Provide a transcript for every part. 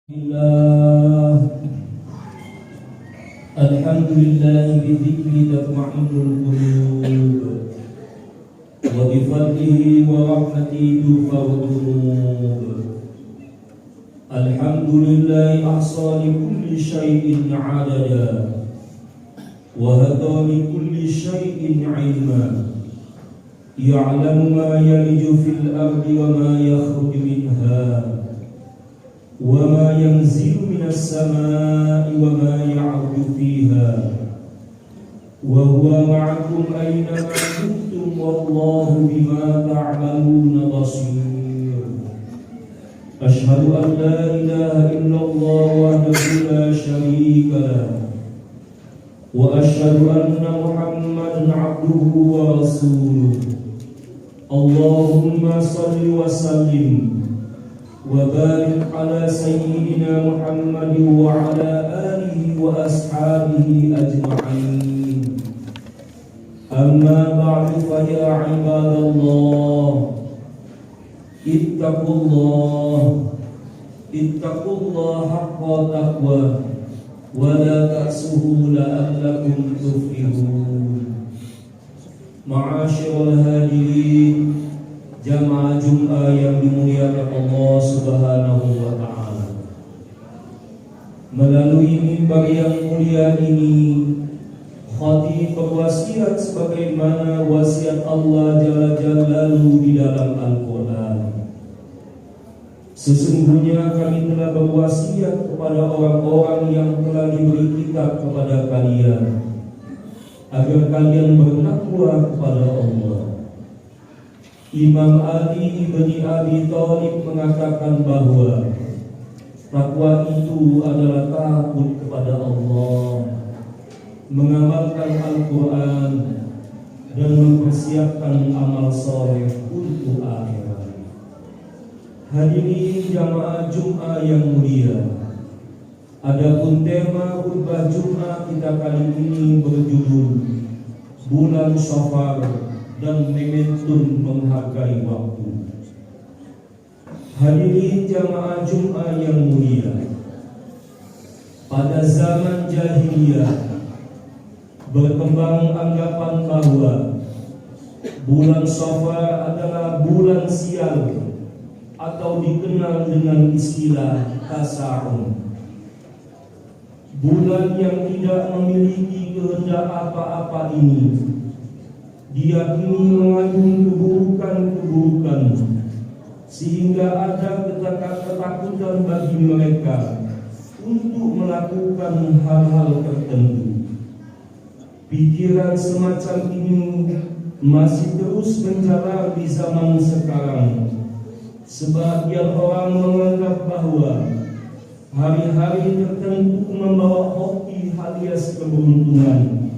Alhamdulillah bidzikri tatma'innul qulub wa bifadlihi wa rahmatihi tughfarul dhunub. Alhamdulillah ahsa li kulli syai'in 'adada wa hada li kulli syai'in 'ilma. Ya'lamu ma yaliju fil ardi wa ma yakhruju minha wa ma yanzilu minas samaa'i wa ma ya'ruju fiha wa huwa ma'akum aina ma kuntum wallahu bima ta'maluna basir. Ashhadu an la ilaha illallah wahdahu la syarika lahu wa ashhadu anna Muhammadan 'abduhu wa rasuluh. Allahumma shalli wa sallim wa barik ala sayyidina Muhammadin wa ala alihi wa ashabihi ajma'in. Amma ba'du, fa ya ibadallah, ittaqullah haqqa taqwa wa la ta'suhu la'allakum tuflihun. Ma'asyiral hadirin, jamaah Jum'ah yang dimuliakan Allah Subhanahu wa ta'ala. Melalui mimbar yang mulia ini, khatib berwasiat sebagaimana wasiat Allah Jalla Jalaluhu di dalam Al-Quran. Sesungguhnya kami telah berwasiat kepada orang-orang yang telah diberi kitab kepada kalian, agar kalian bertakwa kepada Allah. Imam Ali ibni Abi Thalib mengatakan bahwa takwa itu adalah takut kepada Allah, mengamalkan Al-Quran, dan mempersiapkan amal soleh untuk akhirat. Hadirin jamaah Jum'ah yang mulia, adapun tema khutbah Jum'ah kita kali ini berjudul Bulan Syafar dan momentum menghargai waktu. Hadirin jamaah Jum'ah yang mulia, pada zaman jahiliyah berkembang anggapan bahwa bulan Syafar adalah bulan sial atau dikenal dengan istilah tasa'un, bulan yang tidak memiliki kehendak apa-apa ini diyakini mengandung keburukan-keburukan, sehingga ada ketakutan bagi mereka untuk melakukan hal-hal tertentu. Pikiran semacam ini masih terus menjalar di zaman sekarang. Sebagian orang menganggap bahwa hari-hari tertentu membawa hoki alias keberuntungan,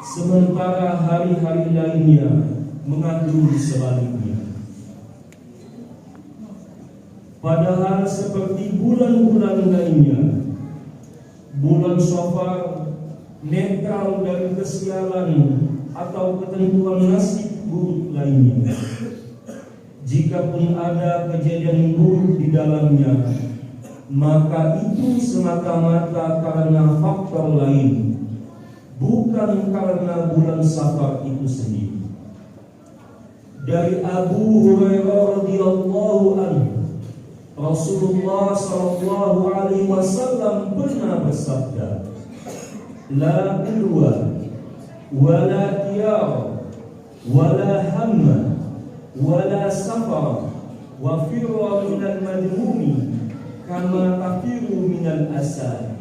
sementara hari-hari lainnya mengandung sebaliknya. Padahal seperti bulan-bulan lainnya, bulan Syafar netral dari kesialan atau ketentuan nasib buruk lainnya. Jikapun ada kejadian buruk di dalamnya, maka itu semata-mata karena faktor lain, bukan karena bulan Syafar itu sendiri. Dari Abu Hurairah radhiyallahu anhu, Rasulullah sallallahu alaihi wasallam pernah bersabda, la udwa wala tiyara wala hamma wala safar wa firra minal madhumi kama tafiru minal asad.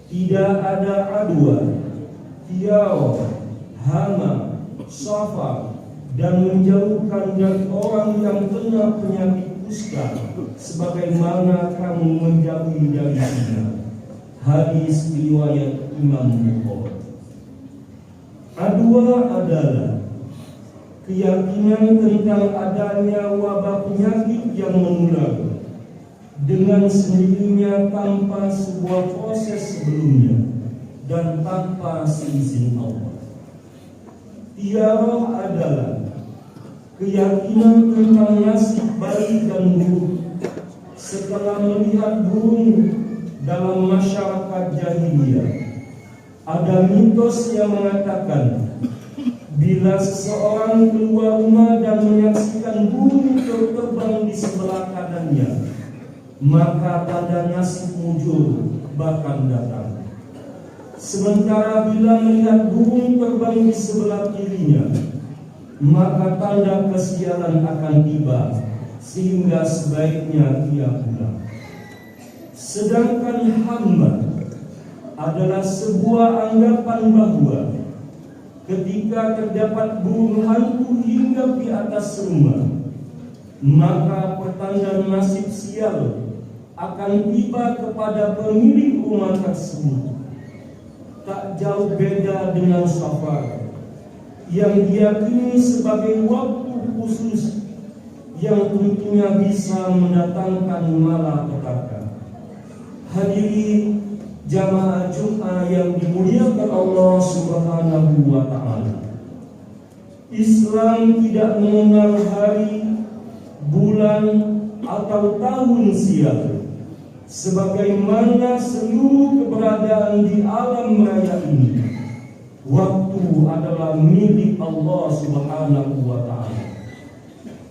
Tidak ada adwa, tiara, hama, safar, dan menjauhkan dari orang yang kena penyakit kusta sebagaimana kamu menjauhi dari zina. Hadis riwayat Imam Bukhari. Adwa adalah keyakinan tentang adanya wabah penyakit yang menular dengan sendirinya tanpa sebuah proses sebelumnya dan tanpa seizin Allah. Tiarah adalah keyakinan tentang nasib baik dan buruk setelah melihat burung dalam masyarakat jahiliyah, ada mitos yang mengatakan bila seseorang keluar rumah dan menyaksikan burung terbang di sebelah kanannya, maka tanda nasib mujur bakal datang. Sementara bila melihat burung terbang di sebelah kirinya, maka tanda kesialan akan tiba, sehingga sebaiknya ia pulang. Sedangkan hamba adalah sebuah anggapan bahwa ketika terdapat burung hantu hinggap di atas rumah, maka pertanda nasib sial akan tiba kepada pemilik rumah tersebut. Tak jauh beda dengan safar yang diyakini sebagai waktu khusus yang tentunya bisa mendatangkan malapetaka. Hadirin jamaah Jumat yang dimuliakan Allah Subhanahu wa Ta'ala, Islam tidak mengenal hari, bulan, atau tahun sial, sebagaimana seluruh keberadaan di alam raya ini. Waktu adalah milik Allah Subhanahu wa Ta'ala.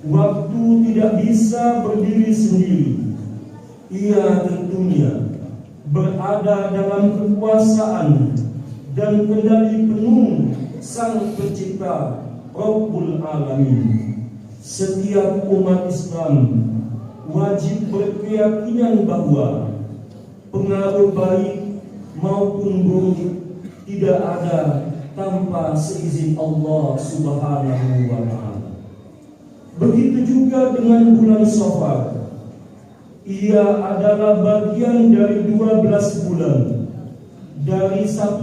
Waktu tidak bisa berdiri sendiri. Ia tentunya berada dalam kekuasaan dan kendali penuh Sang Pencipta Rabbul Alamin. Setiap umat Islam wajib berkeyakinan bahwa pengaruh baik maupun buruk tidak ada tanpa seizin Allah Subhanahu wa Ta'ala. Begitu juga dengan bulan Safar. Ia adalah bagian dari 12 bulan dari 1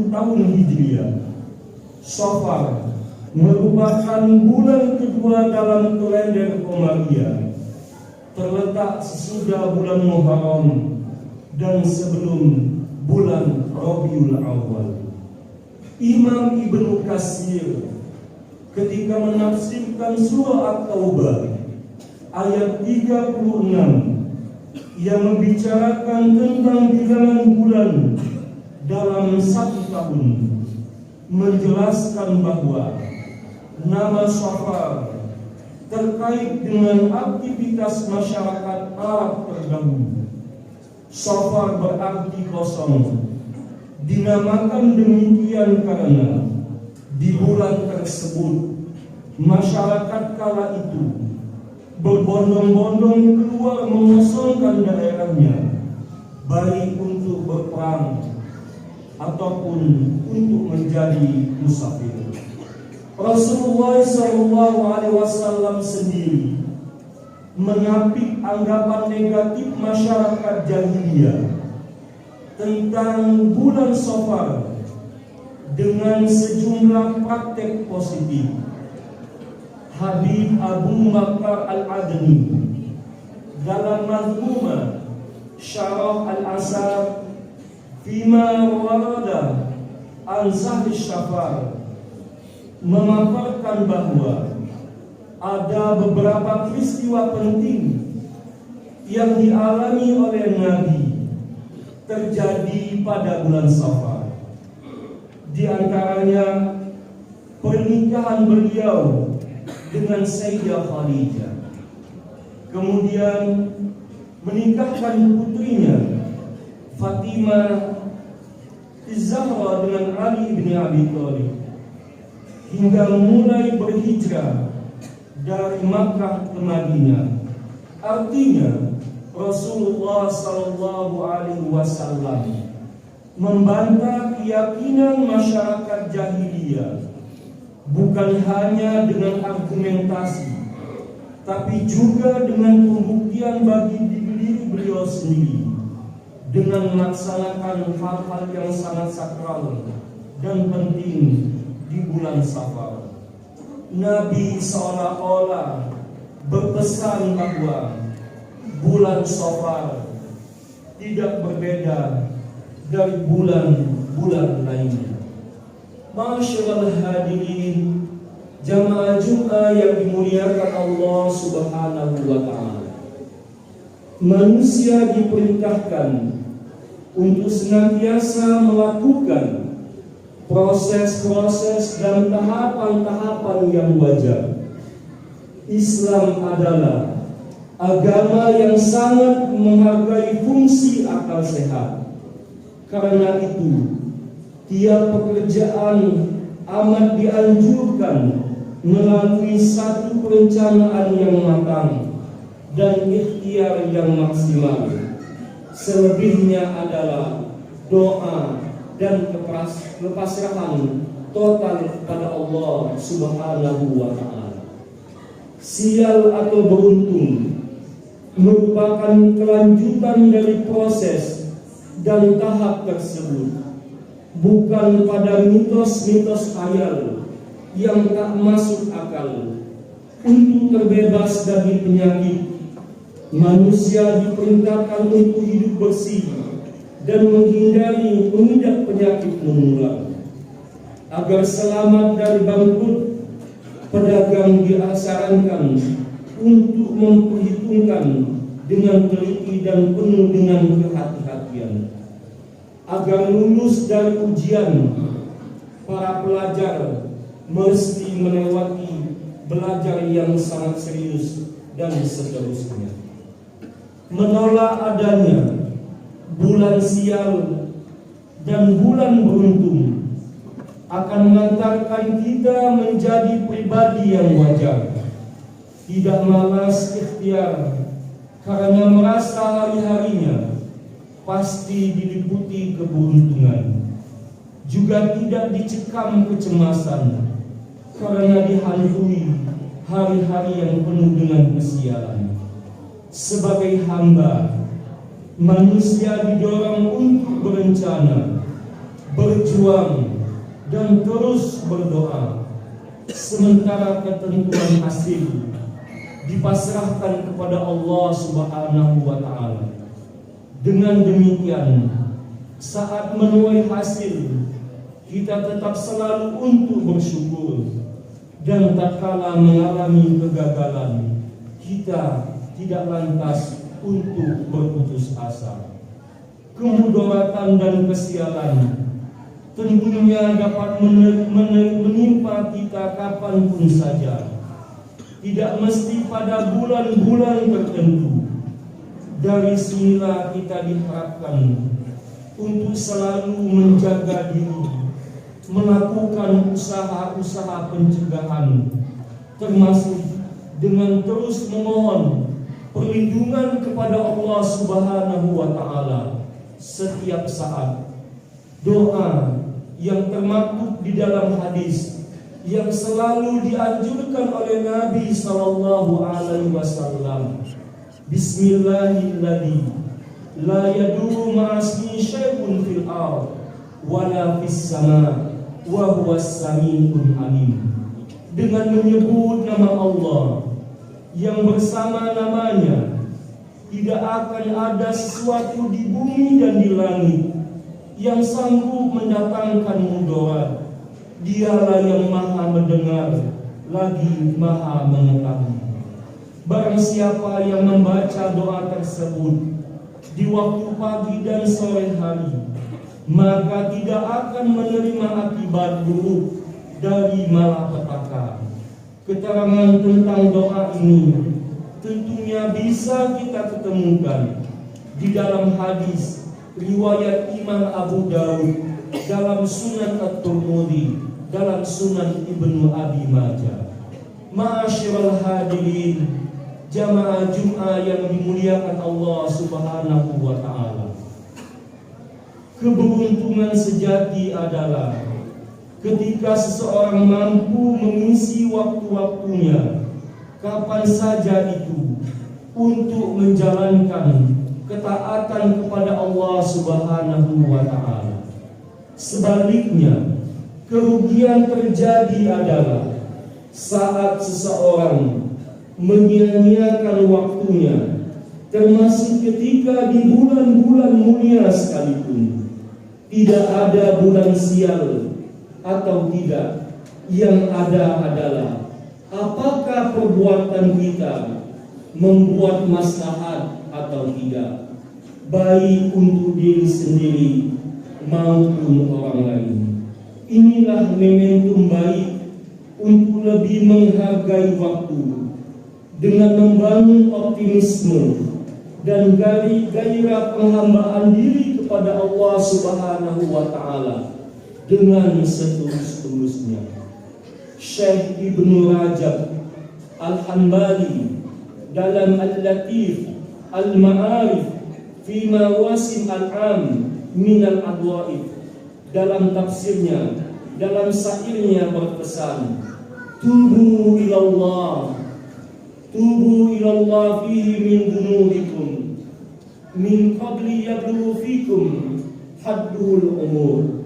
tahun Hijriah. Safar merupakan bulan kedua dalam kalender Qamariyah, terletak sesudah bulan Muharram dan sebelum bulan Rabiul Awal. Imam Ibnu Katsir ketika menafsirkan surah At-Taubah ayat 36 yang membicarakan tentang bilangan bulan dalam 1 tahun, menjelaskan bahwa nama Safar terkait dengan aktivitas masyarakat Arab terdahulu. Safar berarti kosong. Dinamakan demikian karena di bulan tersebut masyarakat kala itu berbondong-bondong keluar mengosongkan daerahnya, baik untuk berperang ataupun untuk menjadi musafir. Rasulullah SAW sendiri menapik anggapan negatif masyarakat jahiliyah tentang bulan Safar dengan sejumlah praktek positif. Habib Abu Bakar Al-Adni dalam mazmumah Syarah Al-Asar Fima warada an Sahih Syafar memaparkan bahwa ada beberapa peristiwa penting yang dialami oleh Nabi terjadi pada bulan Safar. Di antaranya pernikahan beliau dengan Sayyidah Khadijah, kemudian menikahkan putrinya Fatimah Zahra dengan Ali bin Abi Thalib, hingga mulai berhijrah dari Makkah ke Madinah. Artinya Rasulullah SAW membantah keyakinan masyarakat jahiliyah bukan hanya dengan argumentasi, tapi juga dengan pembuktian bagi diri beliau sendiri dengan melaksanakan hal-hal yang sangat sakral dan penting di bulan Safar. Nabi seolah-olah berpesan bahwa bulan Safar tidak berbeda dari bulan-bulan lainnya. Masyaallah hadirin jamaah Jumat yang dimuliakan Allah Subhanahu wa Ta'ala, manusia diperintahkan untuk senantiasa melakukan proses-proses dan tahapan-tahapan yang wajar. Islam adalah agama yang sangat menghargai fungsi akal sehat. Karena itu, tiap pekerjaan amat dianjurkan melalui satu perencanaan yang matang dan ikhtiar yang maksimal. Selebihnya adalah doa dan kepasrahan total pada Allah Subhanahu wa Ta'ala. Sial atau beruntung merupakan kelanjutan dari proses dan tahap tersebut, bukan pada mitos-mitos khayal yang tak masuk akal. Untuk terbebas dari penyakit, manusia diperintahkan untuk hidup bersih dan menghindari mengidap penyakit menular. Agar selamat dari bangkrut, pedagang disarankan untuk memperhitungkan dengan teliti dan penuh dengan kehati-hatian. Agar lulus dari ujian, para pelajar mesti melewati belajar yang sangat serius dan seterusnya. Menolak adanya bulan sial dan bulan beruntung akan mengantarkan kita menjadi pribadi yang wajar, tidak malas ikhtiar karena merasa hari-harinya pasti diliputi keberuntungan, juga tidak dicekam kecemasan karena dihantui hari-hari yang penuh dengan kesialan. Sebagai hamba, manusia didorong untuk berencana, berjuang, dan terus berdoa, sementara ketentuan hasil dipasrahkan kepada Allah Subhanahu wa Ta'ala. Dengan demikian, saat menuai hasil, kita tetap selalu untuk bersyukur, dan tatkala mengalami kegagalan, kita tidak lantas untuk berputus asa. Kemudaratan dan kesialan tentunya dapat menimpa kita kapanpun saja, tidak mesti pada bulan-bulan tertentu. Dari sinilah kita diharapkan untuk selalu menjaga diri, melakukan usaha-usaha pencegahan, termasuk dengan terus memohon perlindungan kepada Allah Subhanahu wa Ta'ala setiap saat. Doa yang termaktub di dalam hadis yang selalu dianjurkan oleh Nabi sallallahu alaihi wasallam, Bismillahilladzi la yadurru ma'asmi syai'un fil ard wala fis sama wa huwas samiul alim. Dengan menyebut nama Allah yang bersama namanya tidak akan ada sesuatu di bumi dan di langit yang sanggup mendatangkan mudarat. Dialah yang maha mendengar lagi maha mengetahui. Barang siapa yang membaca doa tersebut di waktu pagi dan sore hari, maka tidak akan menerima akibat buruk dari malapetaka. Keterangan tentang doa ini tentunya bisa kita ketemukan di dalam hadis riwayat Imam Abu Daud, dalam Sunan At-Tirmidzi, dalam Sunan Ibnu Abi Majah. Ma'asyiral hadirin, jamaah Jumat yang dimuliakan Allah Subhanahu wa Ta'ala. Keberuntungan sejati adalah ketika seseorang mampu mengisi waktu-waktunya kapan saja itu untuk menjalankan ketaatan kepada Allah Subhanahu wa Ta'ala. Sebaliknya, kerugian terjadi adalah saat seseorang menyia-nyiakan waktunya, termasuk ketika di bulan-bulan mulia sekalipun. Tidak ada bulan sial atau tidak, yang ada adalah apakah perbuatan kita membuat maslahat atau tidak, baik untuk diri sendiri maupun orang lain. Inilah momentum baik untuk lebih menghargai waktu dengan membangun optimisme dan gairah penghambaan diri kepada Allah Subhanahu wa Ta'ala dengan setulus-tulusnya. Syekh Ibnu Rajab Al-Hanbali dalam Al-Latif Al-Ma'arif fi Mawasim Al-Am min Al-Adwa'if dalam tafsirnya, dalam syairnya berpesan, tubu ilallah fihi min dunubikum min qabli yablu fikum haddul umur.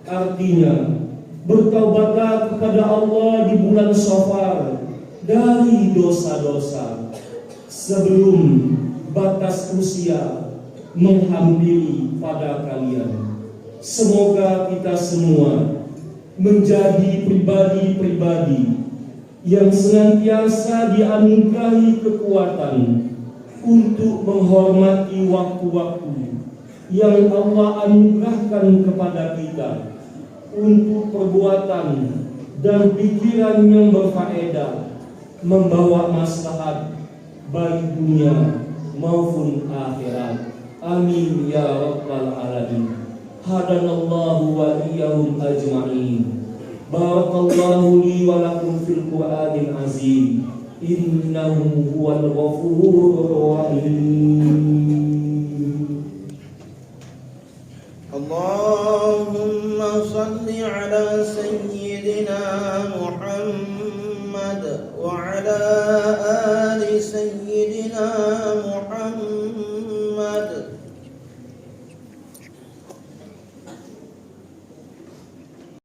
Artinya, bertaubatlah kepada Allah di bulan Shafar dari dosa-dosa sebelum batas usia menghampiri pada kalian. Semoga kita semua menjadi pribadi-pribadi yang senantiasa dianugerahi kekuatan untuk menghormati waktu-waktu yang Allah anugerahkan kepada kita untuk perbuatan dan pikiran yang berfaedah, membawa maslahat baik dunia maupun akhirat. Amin ya rabbal alamin. Hadanallahu wa iyyahum ajma'in. Barakallahu li wa lakum fil Qur'anil azim. Innahu huwal ghafurur rahim.